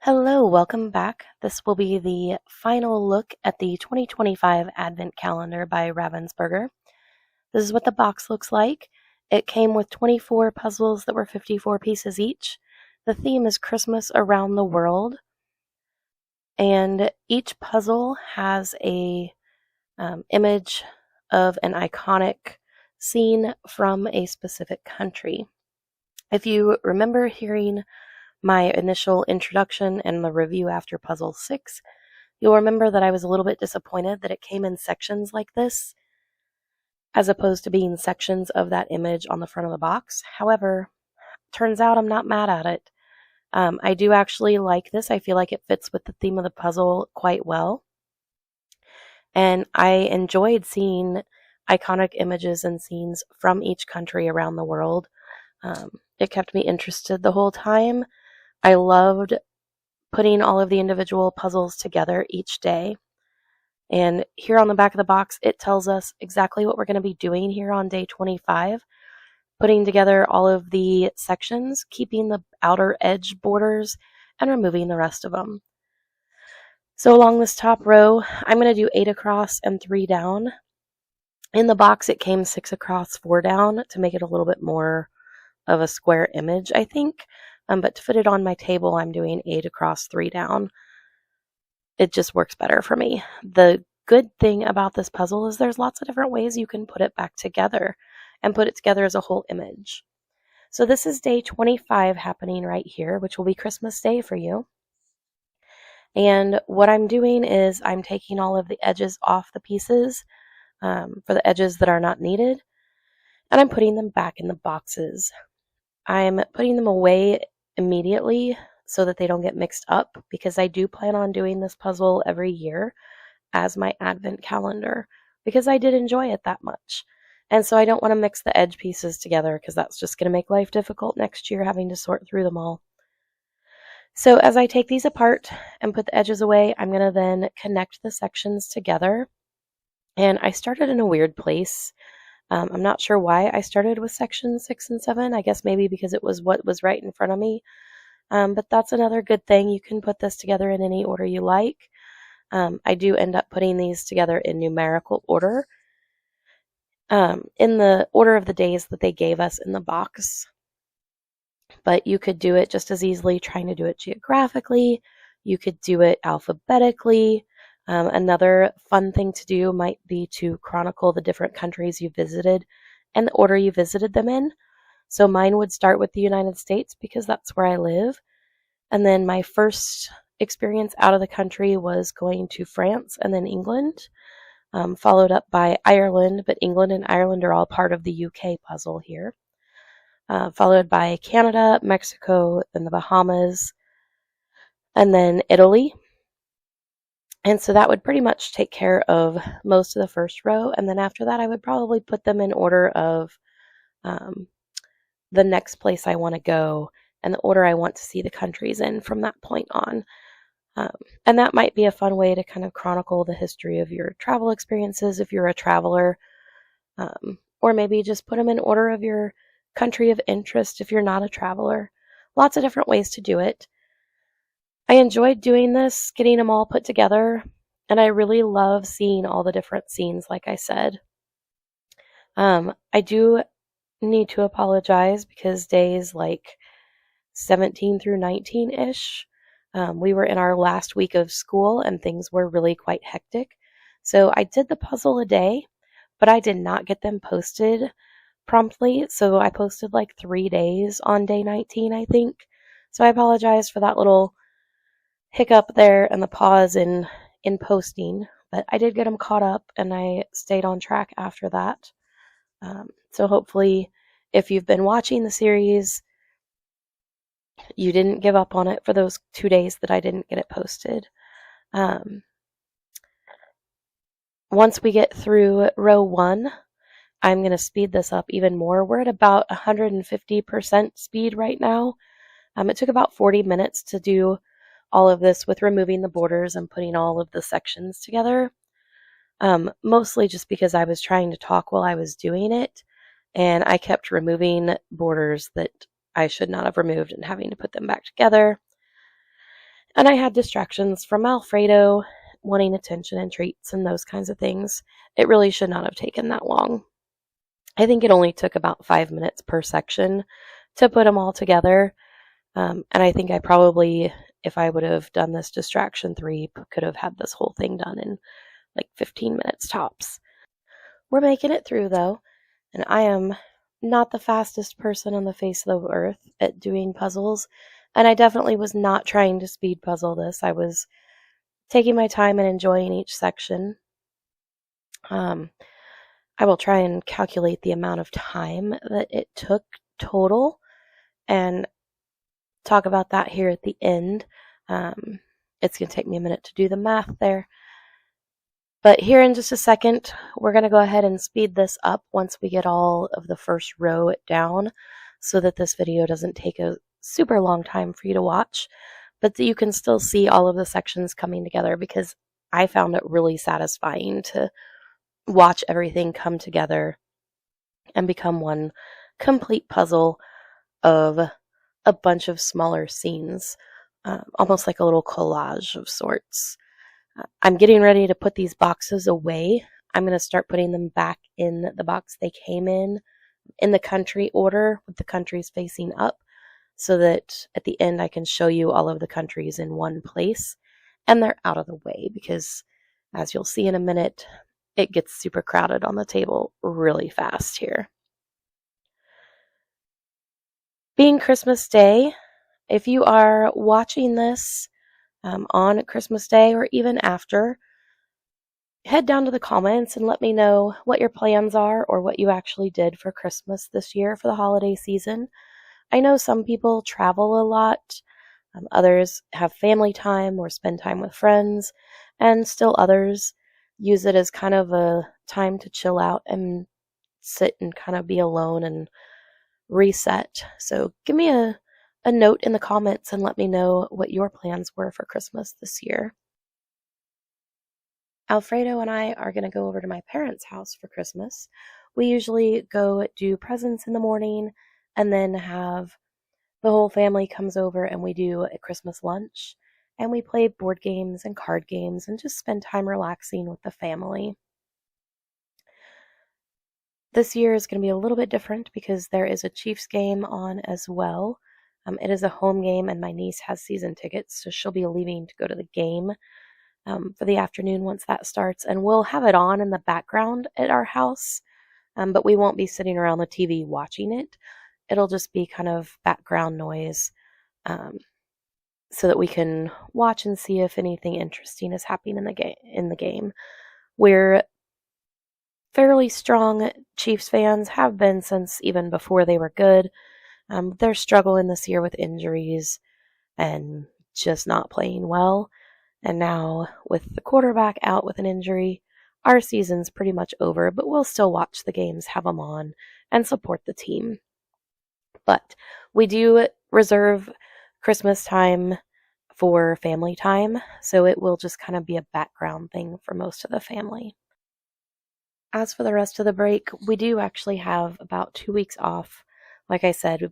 Hello, welcome back. This will be the final look at the 2025 Advent Calendar by Ravensburger. This is what the box looks like. It came with 24 puzzles that were 54 pieces each. The theme is Christmas around the world, and each puzzle has a image of an iconic scene from a specific country. If you remember hearing my initial introduction and the review after Puzzle 6, you'll remember that I was a little bit disappointed that it came in sections like this, as opposed to being sections of that image on the front of the box. However, turns out I'm not mad at it. I do actually like this. I feel like it fits with the theme of the puzzle quite well. And I enjoyed seeing iconic images and scenes from each country around the world. It kept me interested the whole time. I loved putting all of the individual puzzles together each day. And here on the back of the box, it tells us exactly what we're going to be doing here on day 25, putting together all of the sections, keeping the outer edge borders, and removing the rest of them. So along this top row, I'm going to do 8 across and 3 down. In the box, it came 6 across, 4 down to make it a little bit more of a square image, I think. But to fit it on my table, I'm doing 8 across, 3 down. It just works better for me. The good thing about this puzzle is there's lots of different ways you can put it back together and put it together as a whole image. So this is day 25 happening right here, which will be Christmas Day for you. And what I'm doing is I'm taking all of the edges off the pieces for the edges that are not needed, and I'm putting them back in the boxes. I'm putting them away immediately so that they don't get mixed up, because I do plan on doing this puzzle every year as my Advent calendar, because I did enjoy it that much. And so I don't want to mix the edge pieces together, because that's just going to make life difficult next year having to sort through them all. So as I take these apart and put the edges away, I'm going to then connect the sections together. And I started in a weird place. I'm not sure why I started with sections 6 and 7. I guess maybe because it was what was right in front of me. But that's another good thing. You can put this together in any order you like. I do end up putting these together in numerical order, in the order of the days that they gave us in the box. But you could do it just as easily trying to do it geographically. You could do it alphabetically. Another fun thing to do might be to chronicle the different countries you visited and the order you visited them in. So mine would start with the United States because that's where I live. And then my first experience out of the country was going to France and then England, followed up by Ireland, but England and Ireland are all part of the UK puzzle here. Followed by Canada, Mexico, and the Bahamas, and then Italy. And so that would pretty much take care of most of the first row. And then after that, I would probably put them in order of the next place I want to go and the order I want to see the countries in from that point on. And that might be a fun way to kind of chronicle the history of your travel experiences if you're a traveler. Or maybe just put them in order of your country of interest if you're not a traveler. Lots of different ways to do it. I enjoyed doing this, getting them all put together, and I really love seeing all the different scenes, like I said. I do need to apologize because days like 17 through 19-ish, we were in our last week of school and things were really quite hectic. So I did the puzzle a day, but I did not get them posted promptly. So I posted like 3 days on day 19, I think. So I apologize for that little hiccup there and the pause in posting, but I did get them caught up and I stayed on track after that. So hopefully if you've been watching the series, you didn't give up on it for those 2 days that I didn't get it posted. Once we get through row 1, I'm going to speed this up even more. We're at about 150% speed right now. It took about 40 minutes to do all of this with removing the borders and putting all of the sections together. Mostly just because I was trying to talk while I was doing it, and I kept removing borders that I should not have removed and having to put them back together. And I had distractions from Alfredo wanting attention and treats and those kinds of things. It really should not have taken that long. I think it only took about 5 minutes per section to put them all together. And I think I probably, if I would have done this distraction 3, could have had this whole thing done in like 15 minutes tops. We're making it through though, and I am not the fastest person on the face of the earth at doing puzzles, and I definitely was not trying to speed puzzle this. I was taking my time and enjoying each section. I will try and calculate the amount of time that it took total and talk about that here at the end. It's going to take me a minute to do the math there. But here in just a second, we're going to go ahead and speed this up once we get all of the first row down so that this video doesn't take a super long time for you to watch, but that you can still see all of the sections coming together, because I found it really satisfying to watch everything come together and become one complete puzzle of a bunch of smaller scenes, almost like a little collage of sorts. I'm getting ready to put these boxes away. I'm going to start putting them back in the box they came in the country order, with the countries facing up, so that at the end I can show you all of the countries in one place and they're out of the way, because as you'll see in a minute, it gets super crowded on the table really fast here. Being Christmas Day, if you are watching this on Christmas Day or even after, head down to the comments and let me know what your plans are or what you actually did for Christmas this year for the holiday season. I know some people travel a lot, others have family time or spend time with friends, and still others use it as kind of a time to chill out and sit and kind of be alone and reset. So give me a note in the comments and let me know what your plans were for Christmas this year. Alfredo and I are going to go over to my parents' house for Christmas. We usually go do presents in the morning and then have the whole family comes over and we do a Christmas lunch and we play board games and card games and just spend time relaxing with the family. This year is going to be a little bit different because there is a Chiefs game on as well. It is a home game and my niece has season tickets, so she'll be leaving to go to the game for the afternoon once that starts, and we'll have it on in the background at our house, but we won't be sitting around the TV watching it. It'll just be kind of background noise so that we can watch and see if anything interesting is happening in the game. We're fairly strong Chiefs fans, have been since even before they were good. They're struggling this year with injuries and just not playing well. And now with the quarterback out with an injury, our season's pretty much over, but we'll still watch the games, have them on, and support the team. But we do reserve Christmas time for family time, so it will just kind of be a background thing for most of the family. As for the rest of the break, we do actually have about 2 weeks off. Like I said,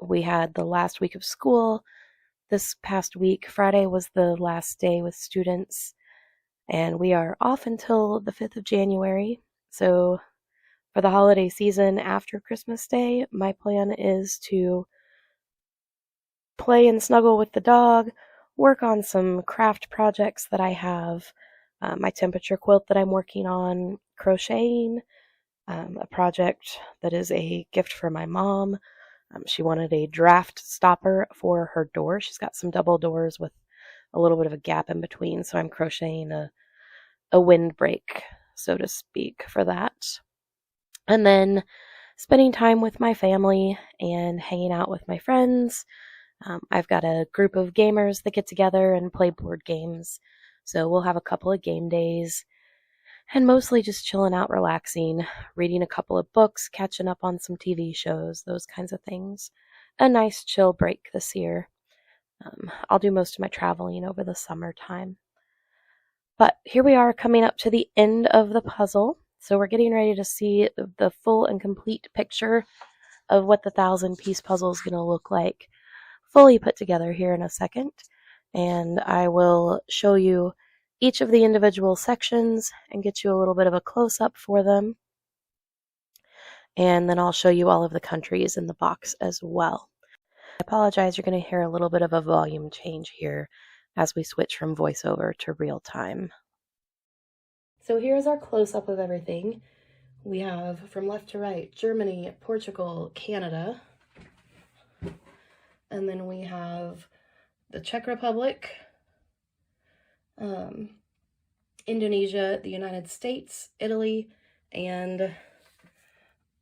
we had the last week of school. This past week, Friday was the last day with students, and we are off until the 5th of January. So for the holiday season after Christmas Day, my plan is to play and snuggle with the dog, work on some craft projects that I have, my temperature quilt that I'm working on, crocheting, a project that is a gift for my mom. She wanted a draft stopper for her door. She's got some double doors with a little bit of a gap in between, so I'm crocheting a windbreak, so to speak, for that. And then spending time with my family and hanging out with my friends. I've got a group of gamers that get together and play board games, so we'll have a couple of game days. And mostly just chilling out, relaxing, reading a couple of books, catching up on some TV shows, those kinds of things. A nice chill break this year. I'll do most of my traveling over the summertime. But here we are coming up to the end of the puzzle. So we're getting ready to see the full and complete picture of what the 1,000-piece puzzle is going to look like, fully put together here in a second. and I will show you each of the individual sections and get you a little bit of a close-up for them. And then I'll show you all of the countries in the box as well. I apologize, you're going to hear a little bit of a volume change here as we switch from voiceover to real time. So here's our close-up of everything. We have, from left to right, Germany, Portugal, Canada. And then we have the Czech Republic, Indonesia, the United States, Italy, and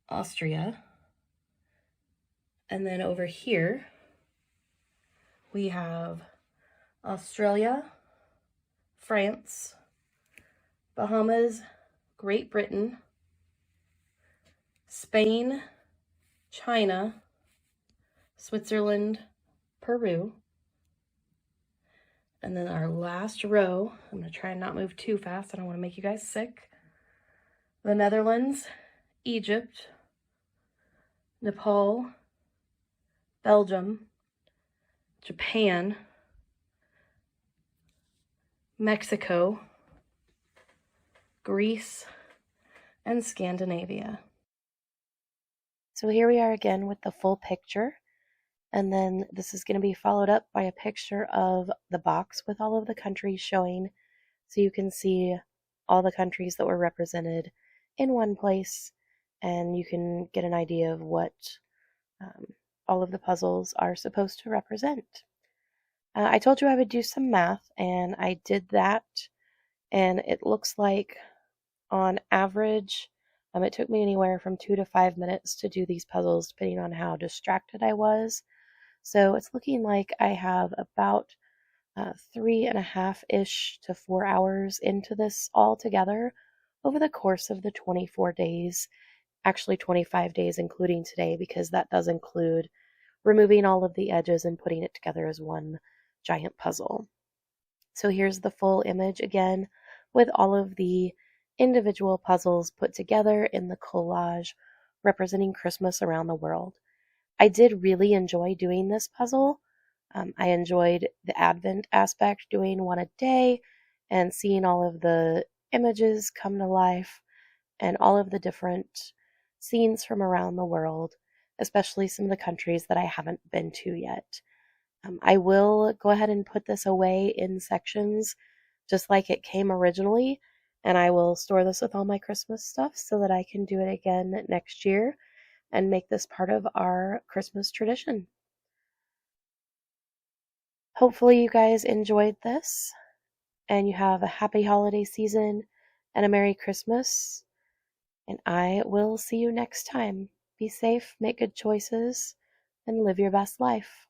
Austria. And then over here, we have Australia, France, Bahamas, Great Britain, Spain, China, Switzerland, Peru. And then our last row, I'm going to try and not move too fast. I don't want to make you guys sick. The Netherlands, Egypt, Nepal, Belgium, Japan, Mexico, Greece, and Scandinavia. So here we are again with the full picture. And then this is going to be followed up by a picture of the box with all of the countries showing, so you can see all the countries that were represented in one place, and you can get an idea of what all of the puzzles are supposed to represent. I told you I would do some math, and I did that, and it looks like on average, it took me anywhere from 2 to 5 minutes to do these puzzles, depending on how distracted I was. So it's looking like I have about 3.5-ish to 4 hours into this all together over the course of the 24 days, actually 25 days including today, because that does include removing all of the edges and putting it together as one giant puzzle. So here's the full image again with all of the individual puzzles put together in the collage representing Christmas around the world. I did really enjoy doing this puzzle. I enjoyed the Advent aspect, doing one a day and seeing all of the images come to life and all of the different scenes from around the world, especially some of the countries that I haven't been to yet. I will go ahead and put this away in sections just like it came originally, and I will store this with all my Christmas stuff so that I can do it again next year and make this part of our Christmas tradition. Hopefully you guys enjoyed this and you have a happy holiday season and a Merry Christmas. And I will see you next time. Be safe, make good choices, and live your best life.